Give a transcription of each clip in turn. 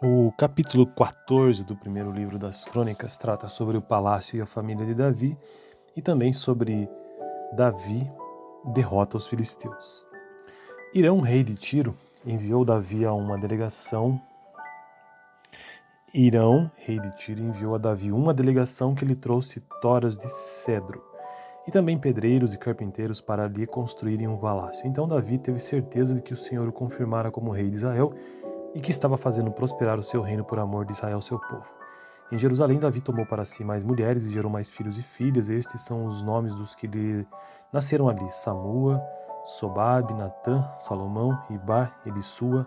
O capítulo 14 do primeiro livro das Crônicas trata sobre o palácio e a família de Davi e também sobre Davi derrota os filisteus. Irão, rei de Tiro, enviou Davi a uma delegação. Enviou a Davi uma delegação que lhe trouxe toras de cedro e também pedreiros e carpinteiros para lhe construírem um palácio. Então Davi teve certeza de que o Senhor o confirmara como rei de Israel e que estava fazendo prosperar o seu reino por amor de Israel, seu povo. Em Jerusalém, Davi tomou para si mais mulheres e gerou mais filhos e filhas. Estes são os nomes dos que lhe nasceram ali: Samua, Sobabe, Natã, Salomão, Ibar, Elissua,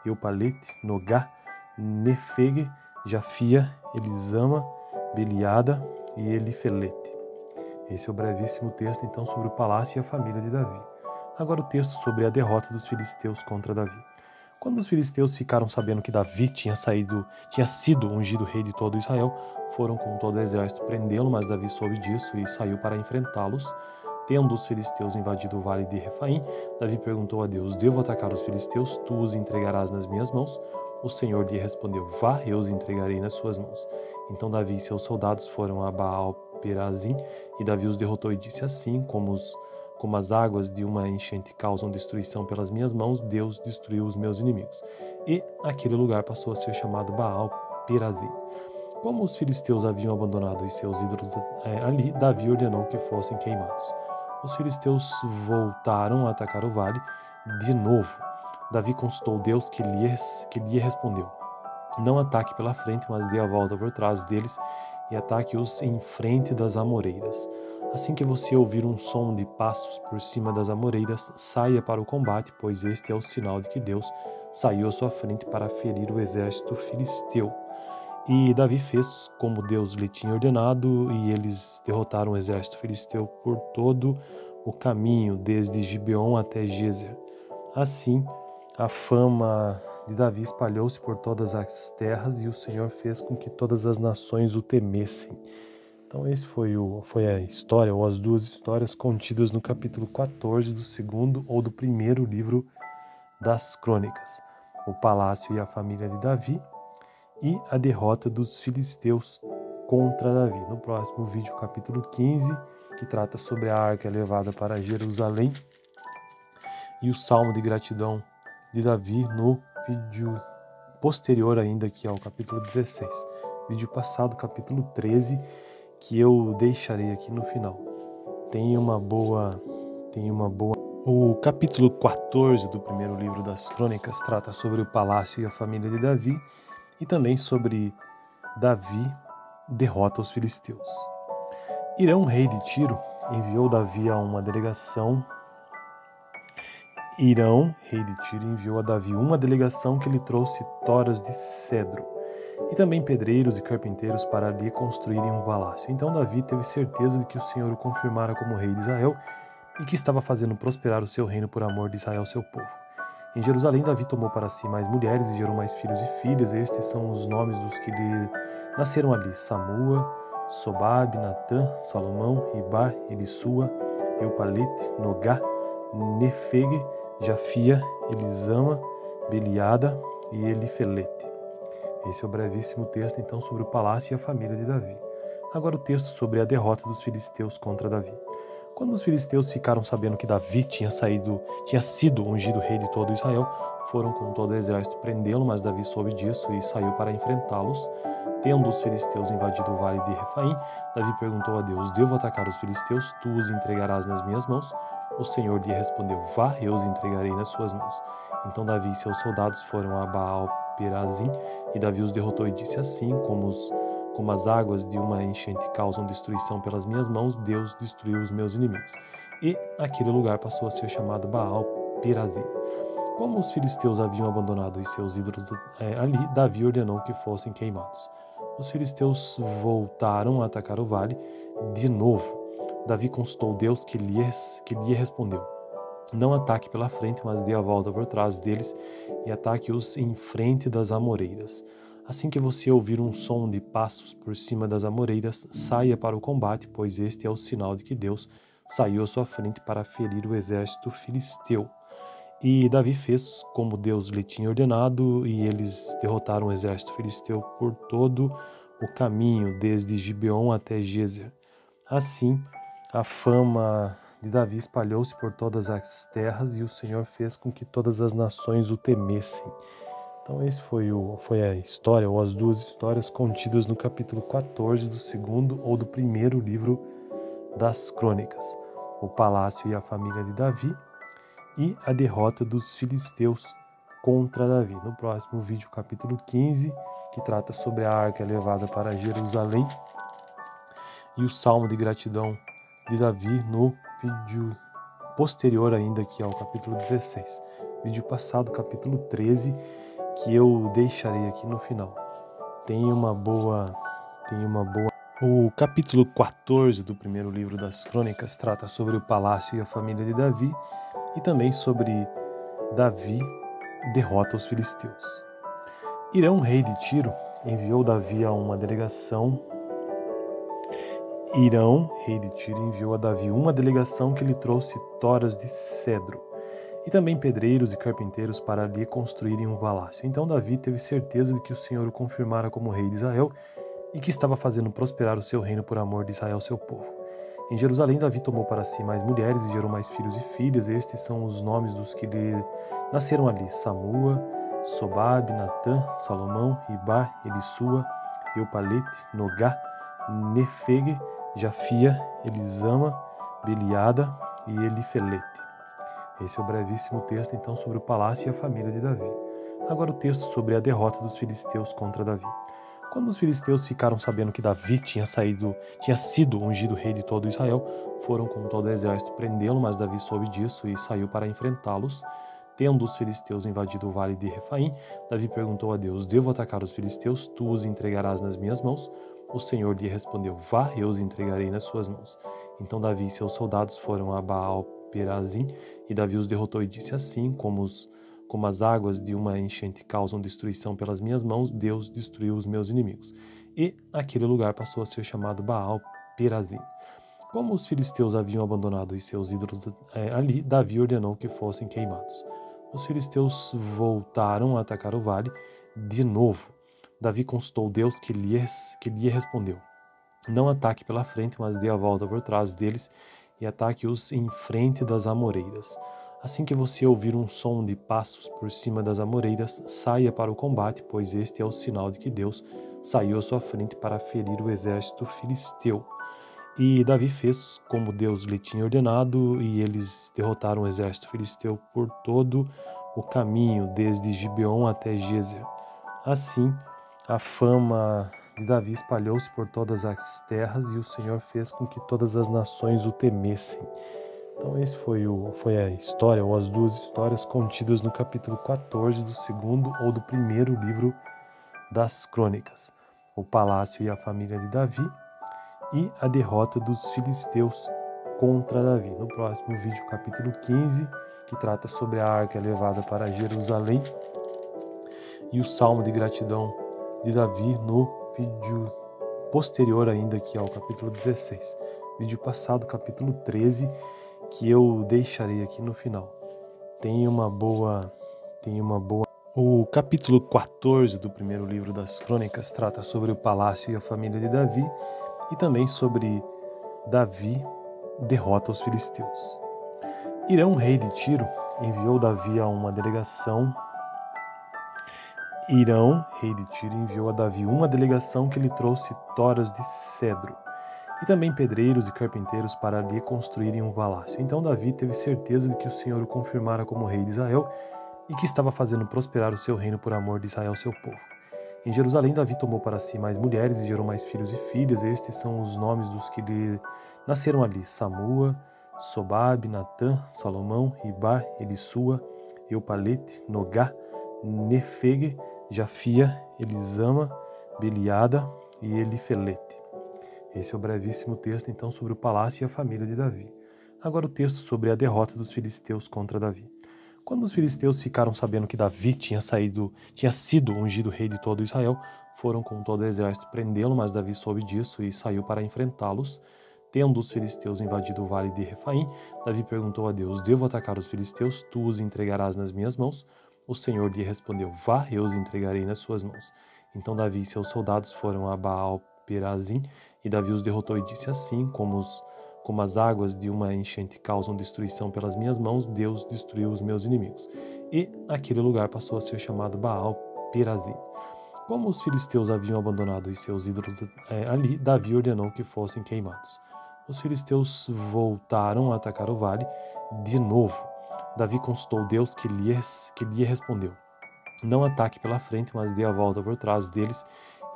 Eupalete, Nogá, Nefege, Jafia, Elisama, Beliada e Elifelete. Esse é o brevíssimo texto, então, sobre o palácio e a família de Davi. Agora o texto sobre a derrota dos filisteus contra Davi. Quando os filisteus ficaram sabendo que Davi tinha sido ungido rei de todo Israel, foram com todo o exército prendê-lo, mas Davi soube disso e saiu para enfrentá-los. Tendo os filisteus invadido o vale de Refaim, Davi perguntou a Deus: devo atacar os filisteus? Tu os entregarás nas minhas mãos? O Senhor lhe respondeu: vá, eu os entregarei nas suas mãos. Então Davi e seus soldados foram a Baal-Perazim, e Davi os derrotou e disse: assim como as águas de uma enchente causam destruição pelas minhas mãos, Deus destruiu os meus inimigos. E aquele lugar passou a ser chamado Baal-Perazim. Como os filisteus haviam abandonado os seus ídolos ali, Davi ordenou que fossem queimados. Os filisteus voltaram a atacar o vale de novo. Davi consultou Deus, que lhe respondeu: não ataque pela frente, mas dê a volta por trás deles e ataque-os em frente das amoreiras. Assim que você ouvir um som de passos por cima das amoreiras, saia para o combate, pois este é o sinal de que Deus saiu à sua frente para ferir o exército filisteu. E Davi fez como Deus lhe tinha ordenado, e eles derrotaram o exército filisteu por todo o caminho, desde Gibeon até Gezer. Assim, a fama de Davi espalhou-se por todas as terras, e o Senhor fez com que todas as nações o temessem. Então esse foi a história, ou as duas histórias contidas no capítulo 14 do segundo ou do primeiro livro das Crônicas: o palácio e a família de Davi e a derrota dos filisteus contra Davi. No próximo vídeo, capítulo 15, que trata sobre a arca levada para Jerusalém, e o salmo de gratidão de Davi no vídeo posterior ainda, que é o capítulo 16. Vídeo passado, capítulo 13, que eu deixarei aqui no final. Tenha uma boa... O capítulo 14 do primeiro livro das Crônicas trata sobre o palácio e a família de Davi e também sobre Davi derrota os filisteus. Irão, rei de Tiro, enviou Davi a uma delegação. Enviou a Davi uma delegação que lhe trouxe toras de cedro e também pedreiros e carpinteiros para lhe construírem um palácio. Então Davi teve certeza de que o Senhor o confirmara como rei de Israel e que estava fazendo prosperar o seu reino por amor de Israel, seu povo. Em Jerusalém, Davi tomou para si mais mulheres e gerou mais filhos e filhas. Estes são os nomes dos que lhe nasceram ali: Samua, Sobabe, Natã, Salomão, Ibar, Elissua, Eupalete, Nogá, Nefege, Jafia, Elisama, Beliada e Elifelete. Esse é o brevíssimo texto, então, sobre o palácio e a família de Davi. Agora o texto sobre a derrota dos filisteus contra Davi. Quando os filisteus ficaram sabendo que Davi tinha sido ungido rei de todo Israel, foram com todo o exército prendê-lo, mas Davi soube disso e saiu para enfrentá-los. Tendo os filisteus invadido o vale de Refaim, Davi perguntou a Deus: devo atacar os filisteus? Tu os entregarás nas minhas mãos? O Senhor lhe respondeu: vá, eu os entregarei nas suas mãos. Então Davi e seus soldados foram a Baal-Perazim, e Davi os derrotou e disse: assim como as águas de uma enchente causam destruição pelas minhas mãos, Deus destruiu os meus inimigos. E aquele lugar passou a ser chamado Baal-Perazim. Como os filisteus haviam abandonado os seus ídolos ali, Davi ordenou que fossem queimados. Os filisteus voltaram a atacar o vale de novo. Davi consultou Deus, que lhe respondeu: não ataque pela frente, mas dê a volta por trás deles e ataque-os em frente das amoreiras. Assim que você ouvir um som de passos por cima das amoreiras, saia para o combate, pois este é o sinal de que Deus saiu à sua frente para ferir o exército filisteu. E Davi fez como Deus lhe tinha ordenado, e eles derrotaram o exército filisteu por todo o caminho, desde Gibeon até Gezer. Assim, a fama de Davi espalhou-se por todas as terras, e o Senhor fez com que todas as nações o temessem. Então esse foi a história, ou as duas histórias contidas no capítulo 14 do segundo ou do primeiro livro das Crônicas. O palácio e a família de Davi e a derrota dos filisteus contra Davi. No próximo vídeo, capítulo 15, que trata sobre a arca levada para Jerusalém, e o salmo de gratidão de Davi no vídeo posterior ainda, que é o capítulo 16. Vídeo passado, capítulo 13, que eu deixarei aqui no final. Tenha uma boa... O capítulo 14 do primeiro livro das Crônicas trata sobre o palácio e a família de Davi, e também sobre Davi derrota os filisteus. Irão, rei de Tiro, enviou Davi a uma delegação. Irão, rei de Tiro, enviou a Davi uma delegação que lhe trouxe toras de cedro e também pedreiros e carpinteiros para lhe construírem um palácio. Então Davi teve certeza de que o Senhor o confirmara como rei de Israel e que estava fazendo prosperar o seu reino por amor de Israel, seu povo. Em Jerusalém, Davi tomou para si mais mulheres e gerou mais filhos e filhas. Estes são os nomes dos que lhe nasceram ali: Samua, Sobabe, Natã, Salomão, Ibar, Elisua, Eupalete, Nogá, Nefege, Jafia, Elisama, Beliada e Elifelete. Esse é o brevíssimo texto, então, sobre o palácio e a família de Davi. Agora o texto sobre a derrota dos filisteus contra Davi. Quando os filisteus ficaram sabendo que Davi tinha sido ungido rei de todo Israel, foram com todo o exército prendê-lo, mas Davi soube disso e saiu para enfrentá-los. Tendo os filisteus invadido o vale de Refaim, Davi perguntou a Deus: devo atacar os filisteus? Tu os entregarás nas minhas mãos? O Senhor lhe respondeu: vá, eu os entregarei nas suas mãos. Então Davi e seus soldados foram a Baal-Perazim, e Davi os derrotou e disse: assim como as águas de uma enchente causam destruição pelas minhas mãos, Deus destruiu os meus inimigos. E aquele lugar passou a ser chamado Baal-Perazim. Como os filisteus haviam abandonado os seus ídolos ali, Davi ordenou que fossem queimados. Os filisteus voltaram a atacar o vale de novo. Davi consultou Deus, que lhe respondeu: não ataque pela frente, mas dê a volta por trás deles e ataque-os em frente das amoreiras. Assim que você ouvir um som de passos por cima das amoreiras, saia para o combate, pois este é o sinal de que Deus saiu à sua frente para ferir o exército filisteu. E Davi fez como Deus lhe tinha ordenado, e eles derrotaram o exército filisteu por todo o caminho, desde Gibeon até Gezer. Assim, a fama de Davi espalhou-se por todas as terras, e o Senhor fez com que todas as nações o temessem. Então esse foi a história, ou as duas histórias contidas no capítulo 14 do segundo ou do primeiro livro das Crônicas. O palácio e a família de Davi e a derrota dos filisteus contra Davi. No próximo vídeo, capítulo 15, que trata sobre a arca levada para Jerusalém, e o salmo de gratidão de Davi no vídeo posterior ainda, que é o capítulo 16. Vídeo passado, capítulo 13, que eu deixarei aqui no final. Tenha uma boa... O capítulo 14 do primeiro livro das Crônicas trata sobre o palácio e a família de Davi, e também sobre Davi derrota os filisteus. Irão, rei de Tiro, enviou Davi a uma delegação. Irão, rei de Tiro, enviou a Davi uma delegação que lhe trouxe toras de cedro e também pedreiros e carpinteiros para lhe construírem um palácio. Então Davi teve certeza de que o Senhor o confirmara como rei de Israel e que estava fazendo prosperar o seu reino por amor de Israel, seu povo. Em Jerusalém, Davi tomou para si mais mulheres e gerou mais filhos e filhas. Estes são os nomes dos que lhe nasceram ali: Samua, Sobabe, Natã, Salomão, Ibar, Elisua, Eupalete, Nogá, Nefege, Jafia, Elisama, Beliada e Elifelete. Esse é o brevíssimo texto, então, sobre o palácio e a família de Davi. Agora o texto sobre a derrota dos filisteus contra Davi. Quando os filisteus ficaram sabendo que Davi tinha sido ungido rei de todo Israel, foram com todo o exército prendê-lo, mas Davi soube disso e saiu para enfrentá-los. Tendo os filisteus invadido o vale de Refaim, Davi perguntou a Deus: devo atacar os filisteus? Tu os entregarás nas minhas mãos? O Senhor lhe respondeu: vá, eu os entregarei nas suas mãos. Então Davi e seus soldados foram a Baal-Perazim, e Davi os derrotou e disse: assim como as águas de uma enchente causam destruição pelas minhas mãos, Deus destruiu os meus inimigos. E aquele lugar passou a ser chamado Baal-Perazim. Como os filisteus haviam abandonado os seus ídolos ali, Davi ordenou que fossem queimados. Os filisteus voltaram a atacar o vale de novo. Davi consultou Deus, que lhe respondeu: não ataque pela frente, mas dê a volta por trás deles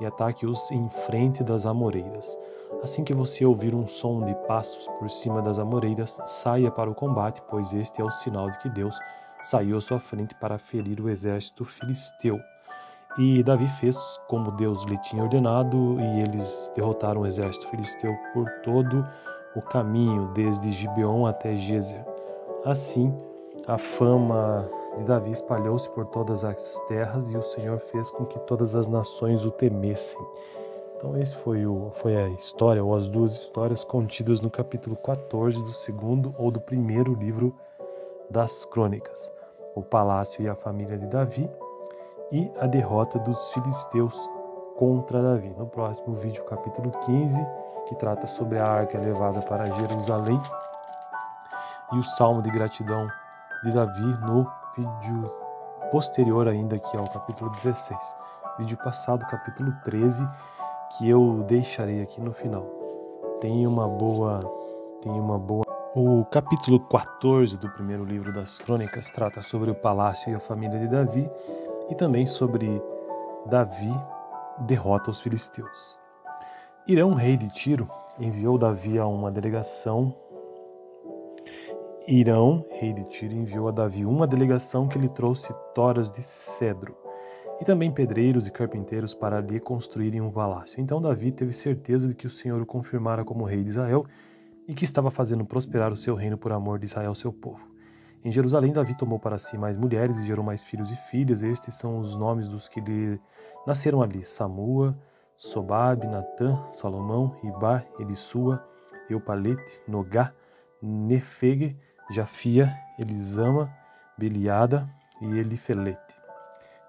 e ataque-os em frente das amoreiras. Assim que você ouvir um som de passos por cima das amoreiras, saia para o combate, pois este é o sinal de que Deus saiu à sua frente para ferir o exército filisteu. E Davi fez como Deus lhe tinha ordenado, e eles derrotaram o exército filisteu por todo o caminho, desde Gibeon até Gezer. Assim, a fama de Davi espalhou-se por todas as terras, e o Senhor fez com que todas as nações o temessem. Então esse foi a história, ou as duas histórias contidas no capítulo 14 do segundo ou do primeiro livro das Crônicas: o palácio e a família de Davi, e a derrota dos filisteus contra Davi. No próximo vídeo, capítulo 15, que trata sobre a arca levada para Jerusalém, e o salmo de gratidão de Davi no vídeo posterior ainda, que é o capítulo 16. Vídeo passado, capítulo 13, que eu deixarei aqui no final. Tenha uma boa... O capítulo 14 do primeiro livro das Crônicas trata sobre o palácio e a família de Davi, e também sobre Davi derrota os filisteus. Irão, rei de Tiro, enviou Davi a uma delegação. Irão, rei de Tiro, enviou a Davi uma delegação que lhe trouxe toras de cedro e também pedreiros e carpinteiros para lhe construírem um palácio. Então Davi teve certeza de que o Senhor o confirmara como rei de Israel e que estava fazendo prosperar o seu reino por amor de Israel, seu povo. Em Jerusalém, Davi tomou para si mais mulheres e gerou mais filhos e filhas. Estes são os nomes dos que lhe nasceram ali: Samua, Sobabe, Natã, Salomão, Ibar, Elissua, Eupalete, Nogá, Nefege, Jafia, Elisama, Beliada e Elifelete.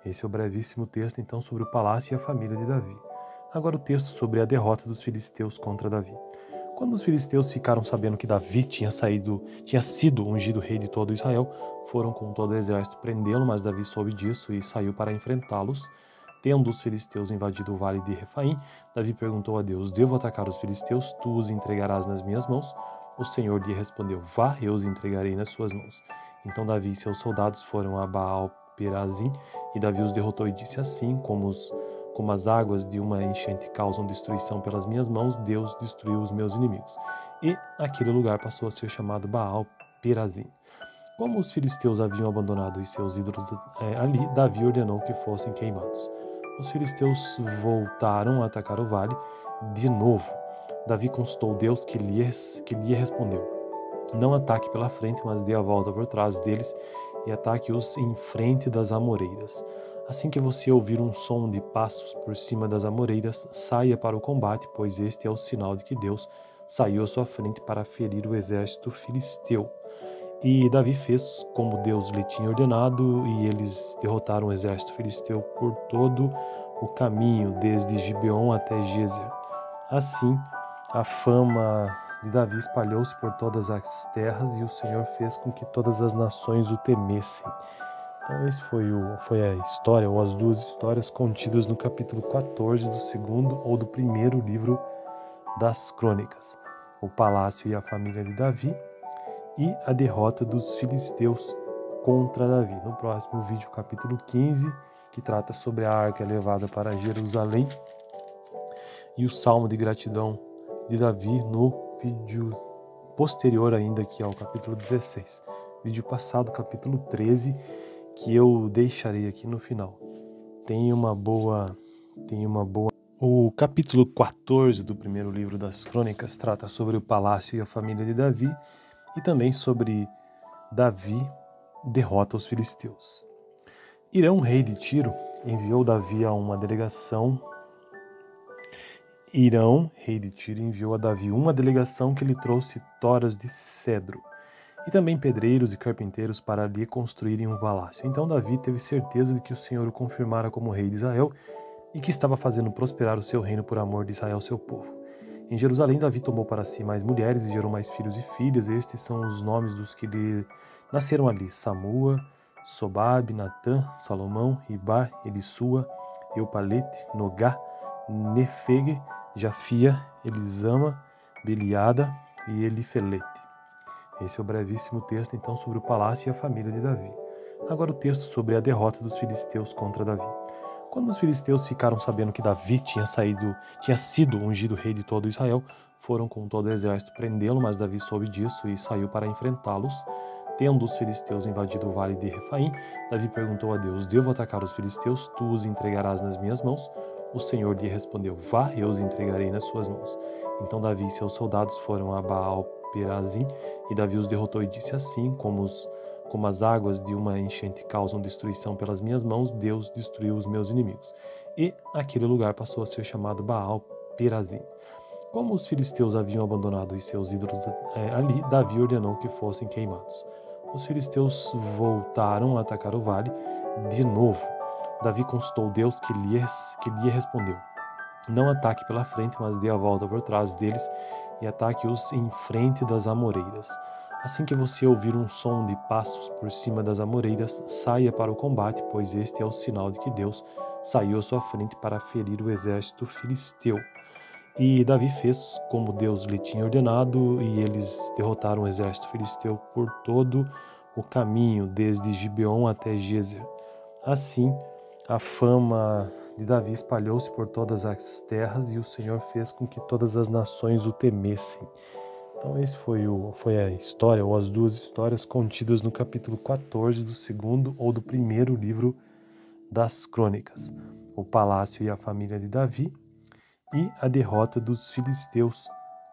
Esse é o brevíssimo texto, então, sobre o palácio e a família de Davi. Agora o texto sobre a derrota dos filisteus contra Davi. Quando os filisteus ficaram sabendo que Davi tinha sido ungido rei de todo Israel, foram com todo o exército prendê-lo, mas Davi soube disso e saiu para enfrentá-los. Tendo os filisteus invadido o vale de Refaim, Davi perguntou a Deus: devo atacar os filisteus? Tu os entregarás nas minhas mãos? O Senhor lhe respondeu: vá, eu os entregarei nas suas mãos. Então Davi e seus soldados foram a Baal-Perazim, e Davi os derrotou e disse: assim como as águas de uma enchente causam destruição pelas minhas mãos, Deus destruiu os meus inimigos. E aquele lugar passou a ser chamado Baal-Perazim. Como os filisteus haviam abandonado os seus ídolos ali, Davi ordenou que fossem queimados. Os filisteus voltaram a atacar o vale de novo. Davi consultou Deus, que lhe respondeu: não ataque pela frente, mas dê a volta por trás deles e ataque-os em frente das amoreiras. Assim que você ouvir um som de passos por cima das amoreiras, saia para o combate, pois este é o sinal de que Deus saiu à sua frente para ferir o exército filisteu. E Davi fez como Deus lhe tinha ordenado, e eles derrotaram o exército filisteu por todo o caminho, desde Gibeon até Gezer. Assim, a fama de Davi espalhou-se por todas as terras, e o Senhor fez com que todas as nações o temessem. Então esse foi a história, ou as duas histórias contidas no capítulo 14 do segundo ou do primeiro livro das Crônicas: o palácio e a família de Davi, e a derrota dos filisteus contra Davi. No próximo vídeo, capítulo 15, que trata sobre a arca levada para Jerusalém, e o salmo de gratidão de Davi no vídeo posterior ainda, que é o capítulo 16. Vídeo passado, capítulo 13, que eu deixarei aqui no final. Tenha uma boa... O capítulo 14 do primeiro livro das Crônicas trata sobre o palácio e a família de Davi, e também sobre Davi derrota os filisteus. Irão, rei de Tiro, enviou Davi a uma delegação. Irão, rei de Tiro, enviou a Davi uma delegação que lhe trouxe toras de cedro e também pedreiros e carpinteiros para lhe construírem um palácio. Então Davi teve certeza de que o Senhor o confirmara como rei de Israel e que estava fazendo prosperar o seu reino por amor de Israel, seu povo. Em Jerusalém, Davi tomou para si mais mulheres e gerou mais filhos e filhas. Estes são os nomes dos que lhe nasceram ali: Samua, Sobabe, Natã, Salomão, Ibar, Elissua, Eupalete, Nogá, Nefege, Jafia, Elisama, Beliada e Elifelete. Esse é o brevíssimo texto, então, sobre o palácio e a família de Davi. Agora o texto sobre a derrota dos filisteus contra Davi. Quando os filisteus ficaram sabendo que Davi tinha sido ungido rei de todo Israel, foram com todo o exército prendê-lo, mas Davi soube disso e saiu para enfrentá-los. Tendo os filisteus invadido o vale de Refaim, Davi perguntou a Deus: devo atacar os filisteus? Tu os entregarás nas minhas mãos? O Senhor lhe respondeu: vá, eu os entregarei nas suas mãos. Então Davi e seus soldados foram a Baal-Perazim, e Davi os derrotou e disse: assim como as águas de uma enchente causam destruição pelas minhas mãos, Deus destruiu os meus inimigos. E aquele lugar passou a ser chamado Baal-Perazim. Como os filisteus haviam abandonado os seus ídolos ali, Davi ordenou que fossem queimados. Os filisteus voltaram a atacar o vale de novo. Davi consultou Deus, que lhe respondeu: não ataque pela frente, mas dê a volta por trás deles e ataque-os em frente das amoreiras. Assim que você ouvir um som de passos por cima das amoreiras, saia para o combate, pois este é o sinal de que Deus saiu à sua frente para ferir o exército filisteu. E Davi fez como Deus lhe tinha ordenado, e eles derrotaram o exército filisteu por todo o caminho, desde Gibeon até Gezer. Assim, a fama de Davi espalhou-se por todas as terras, e o Senhor fez com que todas as nações o temessem. Então esse foi a história, ou as duas histórias contidas no capítulo 14 do segundo ou do primeiro livro das Crônicas: o palácio e a família de Davi e a derrota dos filisteus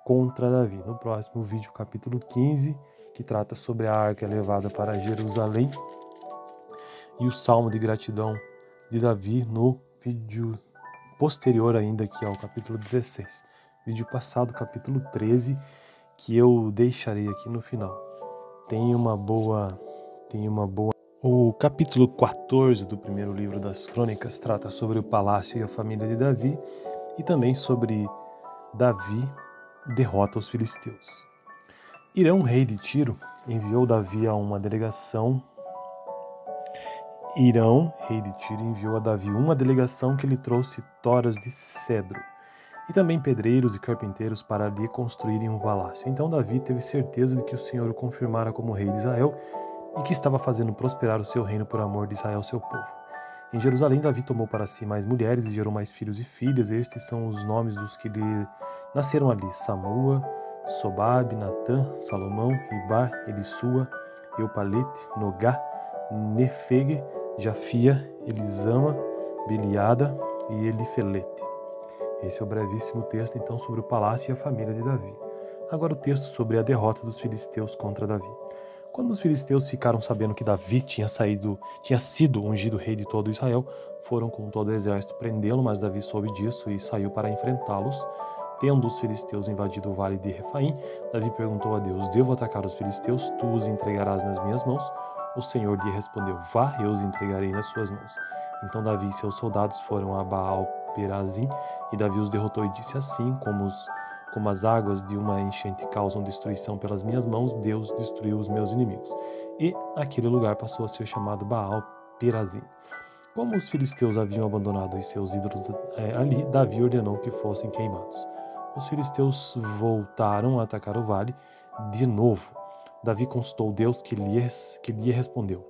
contra Davi. No próximo vídeo, capítulo 15, que trata sobre a arca levada para Jerusalém, e o salmo de gratidão de Davi no vídeo posterior ainda, que é o capítulo 16. Vídeo passado, capítulo 13, que eu deixarei aqui no final. Tenha uma boa... O capítulo 14 do primeiro livro das Crônicas trata sobre o palácio e a família de Davi, e também sobre Davi derrota os filisteus. Irão, rei de Tiro, enviou Davi a uma delegação. Irão, rei de Tiro, enviou a Davi uma delegação que lhe trouxe toras de cedro e também pedreiros e carpinteiros para lhe construírem um palácio. Então Davi teve certeza de que o Senhor o confirmara como rei de Israel e que estava fazendo prosperar o seu reino por amor de Israel, seu povo. Em Jerusalém, Davi tomou para si mais mulheres e gerou mais filhos e filhas. Estes são os nomes dos que lhe nasceram ali: Samua, Sobabe, Natã, Salomão, Ibar, Elissua, Eupalete, Nogá, Nefege, Jafia, Elisama, Beliada e Elifelete. Esse é o brevíssimo texto, então, sobre o palácio e a família de Davi. Agora o texto sobre a derrota dos filisteus contra Davi. Quando os filisteus ficaram sabendo que Davi tinha sido ungido rei de todo Israel, foram com todo o exército prendê-lo, mas Davi soube disso e saiu para enfrentá-los. Tendo os filisteus invadido o vale de Refaim, Davi perguntou a Deus: devo atacar os filisteus? Tu os entregarás nas minhas mãos? O Senhor lhe respondeu: vá, eu os entregarei nas suas mãos. Então Davi e seus soldados foram a Baal-Perazim, e Davi os derrotou e disse: assim como as águas de uma enchente causam destruição pelas minhas mãos, Deus destruiu os meus inimigos. E aquele lugar passou a ser chamado Baal-Perazim. Como os filisteus haviam abandonado os seus ídolos ali, Davi ordenou que fossem queimados. Os filisteus voltaram a atacar o vale de novo. Davi consultou Deus, que lhe respondeu: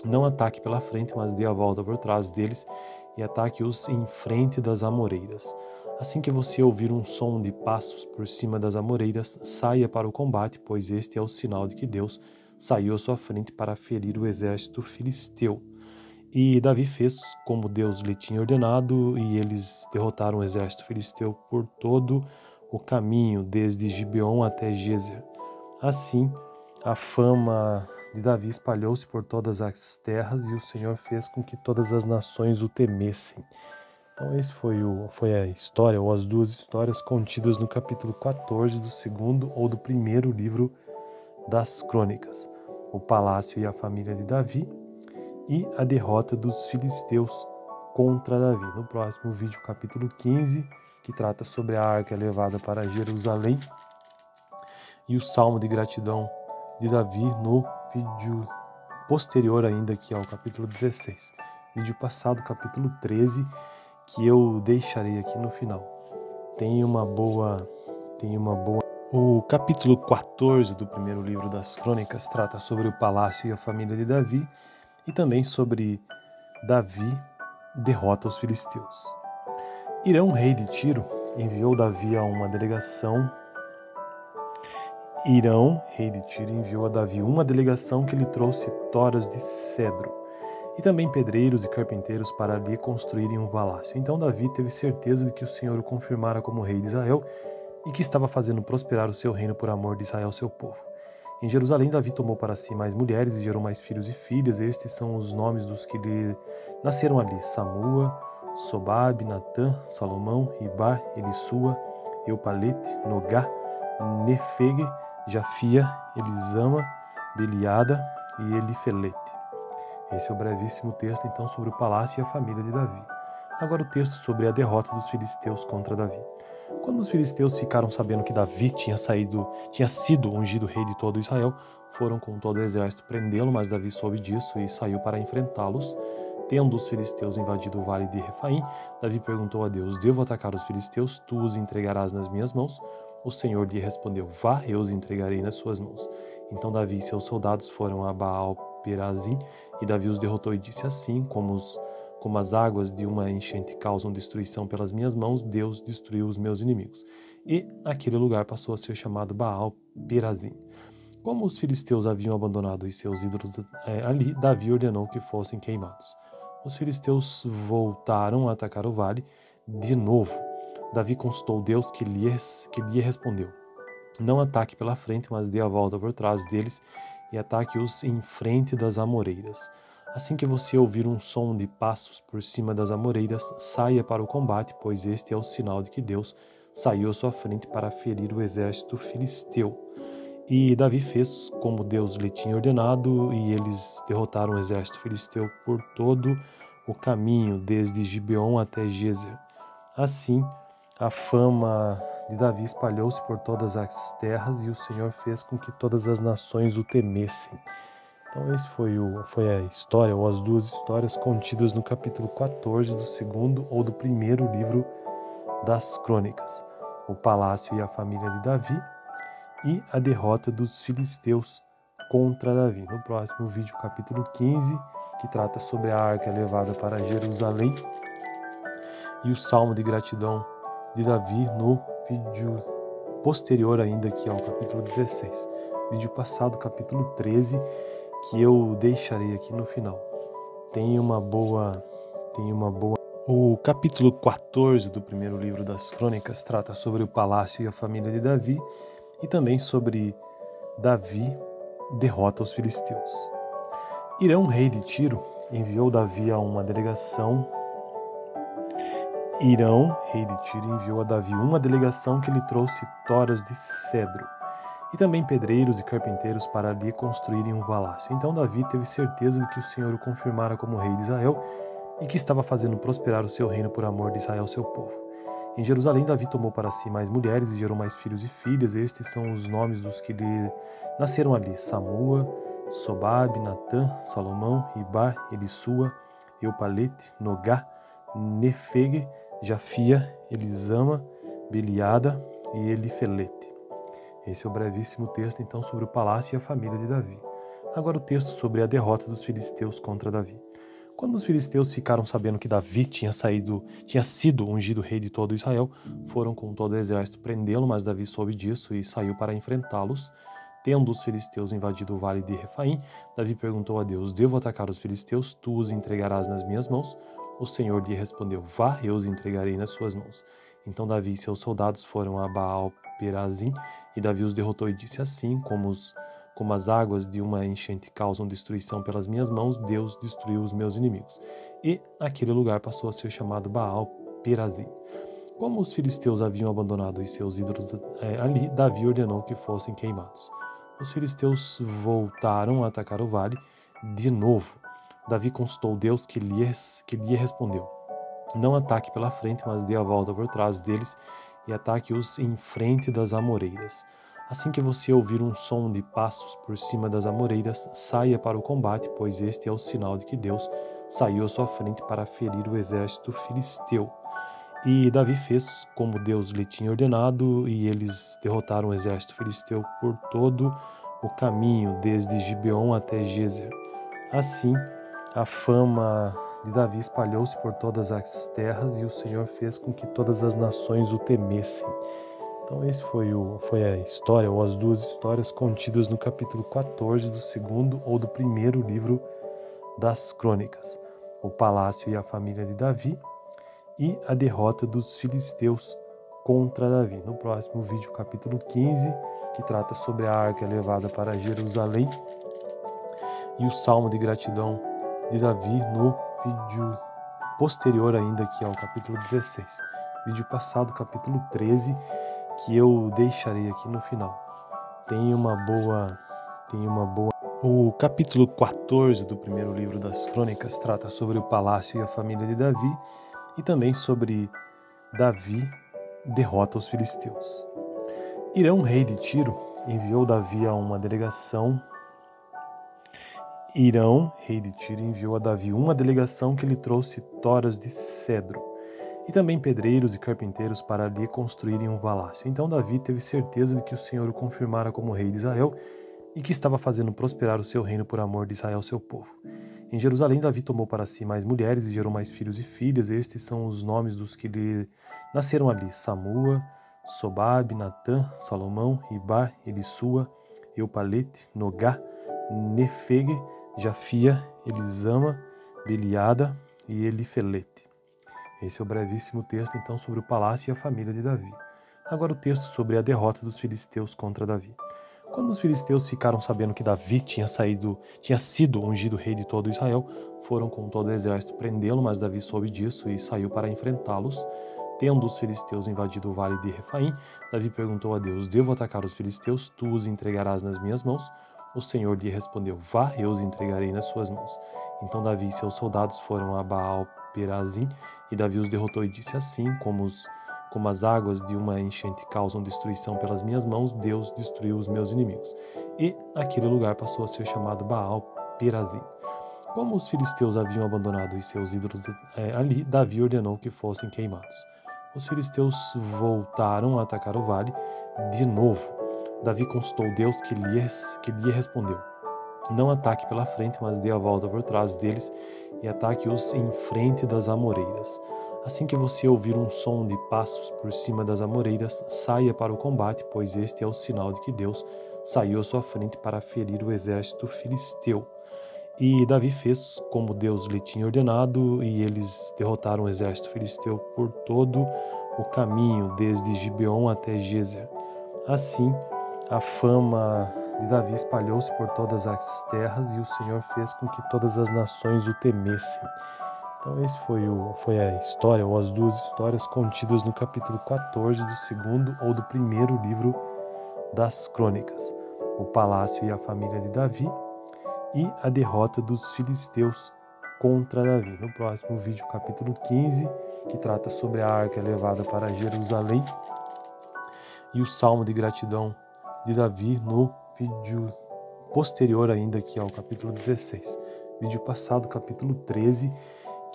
não ataque pela frente, mas dê a volta por trás deles e ataque-os em frente das amoreiras. Assim que você ouvir um som de passos por cima das amoreiras, saia para o combate, pois este é o sinal de que Deus saiu à sua frente para ferir o exército filisteu. E Davi fez como Deus lhe tinha ordenado, e eles derrotaram o exército filisteu por todo o caminho, desde Gibeon até Gezer. Assim, a fama de Davi espalhou-se por todas as terras, e o Senhor fez com que todas as nações o temessem. Então esse foi a história, ou as duas histórias contidas no capítulo 14 do segundo ou do primeiro livro das Crônicas, o palácio e a família de Davi e a derrota dos filisteus contra Davi. No próximo vídeo, capítulo 15, que trata sobre a arca levada para Jerusalém, e o salmo de gratidão de Davi no vídeo posterior ainda, que é o capítulo 16. Vídeo passado, capítulo 13, que eu deixarei aqui no final. Tem uma boa... O capítulo 14 do primeiro livro das Crônicas trata sobre o palácio e a família de Davi e também sobre Davi derrota os filisteus. Irão, rei de Tiro, enviou Davi a uma delegação. Enviou a Davi uma delegação que lhe trouxe toras de cedro e também pedreiros e carpinteiros para lhe construírem um palácio. Então Davi teve certeza de que o Senhor o confirmara como rei de Israel e que estava fazendo prosperar o seu reino por amor de Israel, seu povo. Em Jerusalém, Davi tomou para si mais mulheres e gerou mais filhos e filhas. Estes são os nomes dos que lhe nasceram ali: Samua, Sobabe, Natã, Salomão, Ibar, Elissua, Eupalete, Nogá, Nefege, Jafia, Elisama, Beliada e Elifelete. Esse é o brevíssimo texto, então, sobre o palácio e a família de Davi. Agora o texto sobre a derrota dos filisteus contra Davi. Quando os filisteus ficaram sabendo que Davi tinha sido ungido rei de todo Israel, foram com todo o exército prendê-lo, mas Davi soube disso e saiu para enfrentá-los. Tendo os filisteus invadido o vale de Refaim, Davi perguntou a Deus: devo atacar os filisteus? Tu os entregarás nas minhas mãos? O Senhor lhe respondeu: vá, eu os entregarei nas suas mãos. Então Davi e seus soldados foram a Baal-Perazim, e Davi os derrotou e disse: assim como as águas de uma enchente causam destruição pelas minhas mãos, Deus destruiu os meus inimigos. E aquele lugar passou a ser chamado Baal-Perazim. Como os filisteus haviam abandonado os seus ídolos ali, Davi ordenou que fossem queimados. Os filisteus voltaram a atacar o vale de novo. Davi consultou Deus, que lhe respondeu: não ataque pela frente, mas dê a volta por trás deles e ataque-os em frente das amoreiras. Assim que você ouvir um som de passos por cima das amoreiras, saia para o combate, pois este é o sinal de que Deus saiu à sua frente para ferir o exército filisteu. E Davi fez como Deus lhe tinha ordenado, e eles derrotaram o exército filisteu por todo o caminho, desde Gibeon até Gezer. Assim, a fama de Davi espalhou-se por todas as terras, e o Senhor fez com que todas as nações o temessem. Então esse foi a história, ou as duas histórias contidas no capítulo 14 do segundo ou do primeiro livro das Crônicas, o palácio e a família de Davi e a derrota dos filisteus contra Davi. No próximo vídeo, capítulo 15, que trata sobre a arca levada para Jerusalém, e o salmo de gratidão de Davi no vídeo posterior ainda, que é o capítulo 16. Vídeo passado, capítulo 13, que eu deixarei aqui no final. Tem uma boa... O capítulo 14 do primeiro livro das Crônicas trata sobre o palácio e a família de Davi e também sobre Davi derrota os filisteus. Irão, rei de Tiro, enviou Davi a uma delegação. Enviou a Davi uma delegação que lhe trouxe toras de cedro e também pedreiros e carpinteiros para lhe construírem um palácio. Então Davi teve certeza de que o Senhor o confirmara como rei de Israel e que estava fazendo prosperar o seu reino por amor de Israel, seu povo. Em Jerusalém, Davi tomou para si mais mulheres e gerou mais filhos e filhas. Estes são os nomes dos que lhe nasceram ali: Samua, Sobabe, Natã, Salomão, Ibar, Elissua, Eupalete, Nogá, Nefege, Jafia, Elisama, Beliada e Elifelete. Esse é o brevíssimo texto, então, sobre o palácio e a família de Davi. Agora o texto sobre a derrota dos filisteus contra Davi. Quando os filisteus ficaram sabendo que Davi tinha sido ungido rei de todo Israel, foram com todo o exército prendê-lo, mas Davi soube disso e saiu para enfrentá-los. Tendo os filisteus invadido o vale de Refaim, Davi perguntou a Deus: devo atacar os filisteus? Tu os entregarás nas minhas mãos? O Senhor lhe respondeu: vá, eu os entregarei nas suas mãos. Então Davi e seus soldados foram a Baal-Perazim, e Davi os derrotou e disse: assim como as águas de uma enchente causam destruição pelas minhas mãos, Deus destruiu os meus inimigos. E aquele lugar passou a ser chamado Perazim. Como os filisteus haviam abandonado os seus ídolos ali, Davi ordenou que fossem queimados. Os filisteus voltaram a atacar o vale de novo. Davi consultou Deus que lhe respondeu: não ataque pela frente, mas dê a volta por trás deles e ataque-os em frente das amoreiras. Assim que você ouvir um som de passos por cima das amoreiras, saia para o combate, pois este é o sinal de que Deus saiu à sua frente para ferir o exército filisteu. E Davi fez como Deus lhe tinha ordenado, e eles derrotaram o exército filisteu por todo o caminho, desde Gibeon até Gezer. Assim, a fama de Davi espalhou-se por todas as terras, e o Senhor fez com que todas as nações o temessem. Então esse foi a história, ou as duas histórias contidas no capítulo 14 do segundo ou do primeiro livro das Crônicas. O palácio e a família de Davi e a derrota dos filisteus contra Davi. No próximo vídeo, capítulo 15, que trata sobre a arca levada para Jerusalém, e o salmo de gratidão de Davi no vídeo posterior ainda, que é o capítulo 16. Vídeo passado, capítulo 13, que eu deixarei aqui no final. Tem uma boa... O capítulo 14 do primeiro livro das Crônicas trata sobre o palácio e a família de Davi, e também sobre Davi derrota os filisteus. Irão, rei de Tiro, enviou Davi a uma delegação. Enviou a Davi uma delegação que lhe trouxe toras de cedro e também pedreiros e carpinteiros para lhe construírem um palácio. Então Davi teve certeza de que o Senhor o confirmara como rei de Israel e que estava fazendo prosperar o seu reino por amor de Israel, seu povo. Em Jerusalém, Davi tomou para si mais mulheres e gerou mais filhos e filhas. Estes são os nomes dos que lhe nasceram ali: Samua, Sobabe, Natã, Salomão, Ibar, Elissua, Eupalete, Nogá, Nefege, Jafia, Elisama, Beliada e Elifelete. Esse é o brevíssimo texto, então, sobre o palácio e a família de Davi. Agora o texto sobre a derrota dos filisteus contra Davi. Quando os filisteus ficaram sabendo que Davi tinha sido ungido rei de todo Israel, foram com todo o exército prendê-lo, mas Davi soube disso e saiu para enfrentá-los. Tendo os filisteus invadido o vale de Refaim, Davi perguntou a Deus: devo atacar os filisteus? Tu os entregarás nas minhas mãos? O Senhor lhe respondeu: vá, eu os entregarei nas suas mãos. Então Davi e seus soldados foram a Baal-Perazim, e Davi os derrotou e disse: assim como as águas de uma enchente causam destruição pelas minhas mãos, Deus destruiu os meus inimigos. E aquele lugar passou a ser chamado Baal-Perazim. Como os filisteus haviam abandonado os seus ídolos ali, Davi ordenou que fossem queimados. Os filisteus voltaram a atacar o vale de novo. Davi consultou Deus que lhe respondeu: não ataque pela frente, mas dê a volta por trás deles e ataque-os em frente das amoreiras. Assim que você ouvir um som de passos por cima das amoreiras, saia para o combate, pois este é o sinal de que Deus saiu à sua frente para ferir o exército filisteu. E Davi fez como Deus lhe tinha ordenado, e eles derrotaram o exército filisteu por todo o caminho, desde Gibeon até Gezer. Assim, a fama de Davi espalhou-se por todas as terras, e o Senhor fez com que todas as nações o temessem. Então esse foi a história, ou as duas histórias contidas no capítulo 14 do segundo ou do primeiro livro das Crônicas. O palácio e a família de Davi e a derrota dos filisteus contra Davi. No próximo vídeo, capítulo 15, que trata sobre a arca levada para Jerusalém, e o salmo de gratidão de Davi no vídeo posterior ainda, que é o capítulo 16. Vídeo passado, capítulo 13,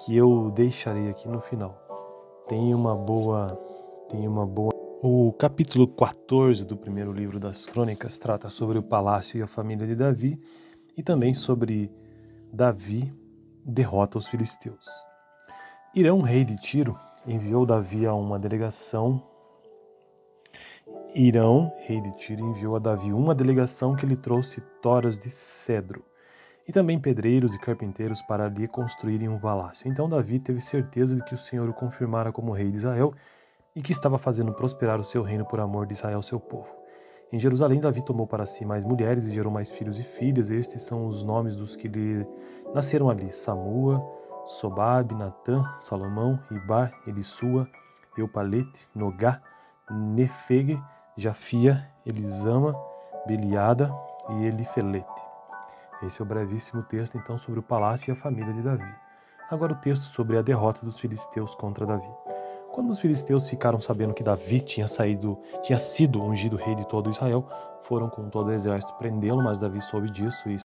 que eu deixarei aqui no final. Tem uma boa... O capítulo 14 do primeiro livro das Crônicas trata sobre o palácio e a família de Davi, e também sobre Davi derrota os filisteus. Irão, rei de Tiro, enviou Davi a uma delegação. Enviou a Davi uma delegação que lhe trouxe toras de cedro e também pedreiros e carpinteiros para lhe construírem um palácio. Então Davi teve certeza de que o Senhor o confirmara como rei de Israel e que estava fazendo prosperar o seu reino por amor de Israel, seu povo. Em Jerusalém, Davi tomou para si mais mulheres e gerou mais filhos e filhas. Estes são os nomes dos que lhe nasceram ali: Samua, Sobabe, Natã, Salomão, Ibar, Elissua, Eupalete, Nogá, Nefege, Jafia, Elisama, Beliada e Elifelete. Esse é o brevíssimo texto, então, sobre o palácio e a família de Davi. Agora o texto sobre a derrota dos filisteus contra Davi. Quando os filisteus ficaram sabendo que Davi tinha sido ungido rei de todo Israel, foram com todo o exército prendê-lo, mas Davi soube disso e